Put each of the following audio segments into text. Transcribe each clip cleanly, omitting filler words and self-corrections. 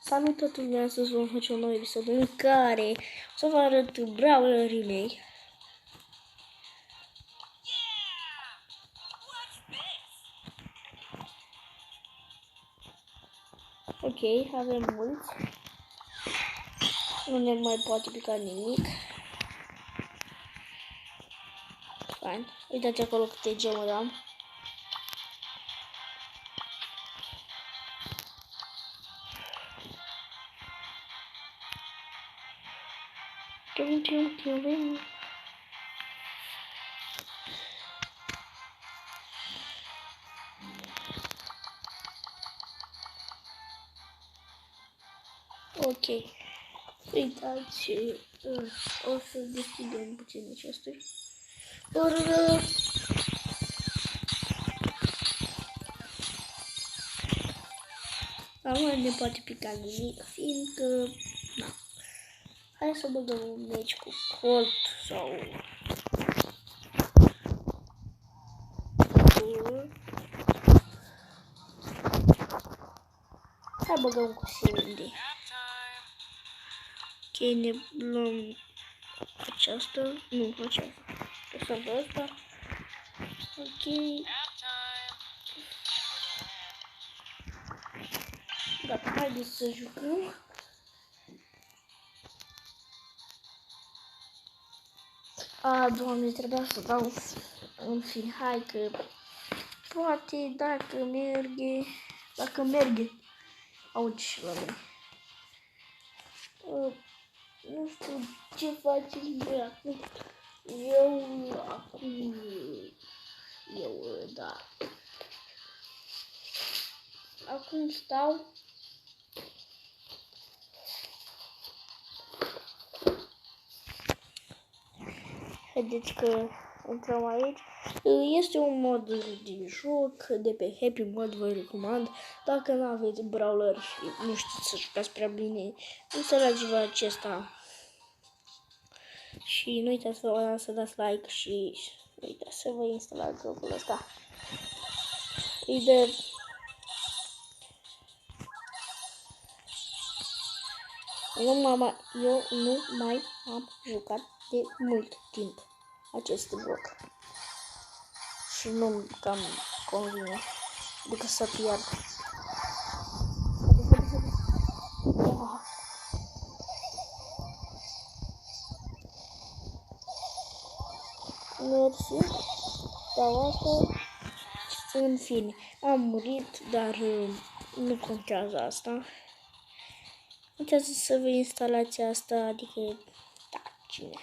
Salut toată lumea, astăzi vom face un nou episod în care o să vă arăt brawlerii mei. Ok, avem mulți. Nu ne mai poate pica nimic. Fain. Uitați acolo câte gemuri am. Ok. Uitați, o să deschidem puțin acestui. Nu ne poate pica nimic, fiindcă, na. Hai să băgăm un meci cu Colt sau hai băgăm cu Sandy. Ok, ne luăm aceasta, nu aceasta, lăsăm pe asta. Ok. Gata, haideți să jucăm. Doamne, trebuia să dau în fin, hai că poate dacă merge, auzi și la mine. Nu știu ce faceți voi acum. Da. Acum stau. Vedeți că intrăm aici. Este un mod de joc de pe Happy Mod, vă recomand. Dacă nu aveți brawler și nu știți să jucați prea bine, instalați-vă acesta. Și nu uitați să dați like și nu uitați să vă instalați jocul ăsta. Eu nu mai am jucat de mult timp acest joc. Și nu cam convine decât să pierd. Mersi. Sau asta. În fine, am murit, dar nu contează asta. Contează să vă instalați asta, adică, da, cine?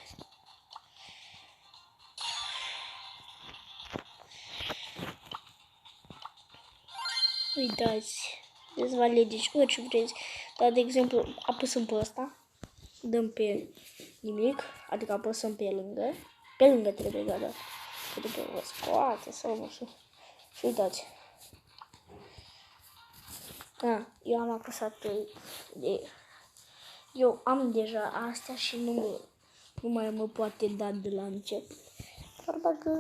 Uitați, dezvalideți orice vreți, dar de exemplu apăsăm pe ăsta, dăm pe nimic, adică apăsăm pe lângă trebuie, da, pentru că vă scoate sau nu știu. Și uitați, eu am apăsat eu am deja astea și nu mai mă poate da de la început. Dar dacă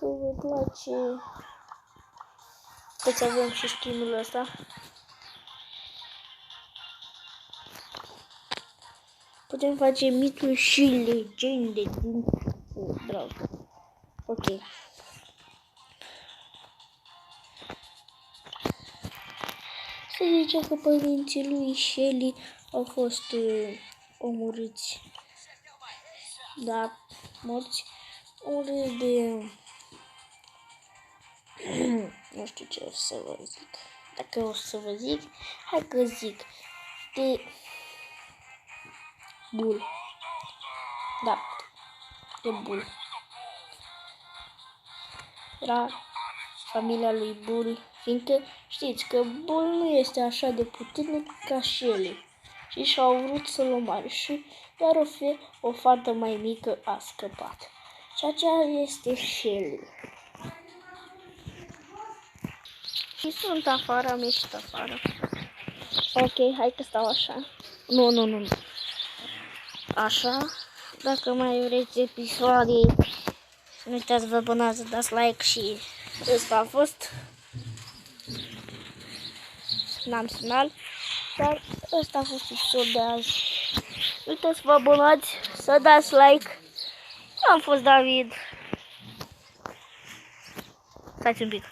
vă place, puteți avem și skin-ul ăsta. Putem face mituri și legende din Brawl. Ok. Se zice că părinții lui Shelly au fost omorâți. Da, morți. Omorâți de... nu știu ce o să vă zic. Dacă o să vă zic, hai că zic. De... Bull. Da, de Bull. Era familia lui Bull, fiindcă știți că Bull nu este așa de puternic ca Shelly. Și și-au vrut să-l omoare și doar o fată mai mică a scăpat. Și aceea este Shelly. Și sunt afară, am ieșit afară. Ok, hai că stau așa. Nu. Așa. Dacă mai vreți episoade, nu uitați să vă abonați, să dați like și ăsta a fost. n-am semnal. Dar ăsta a fost episodul de azi. Uitați să vă abonați, să dați like. Eu am fost David. Stați un pic.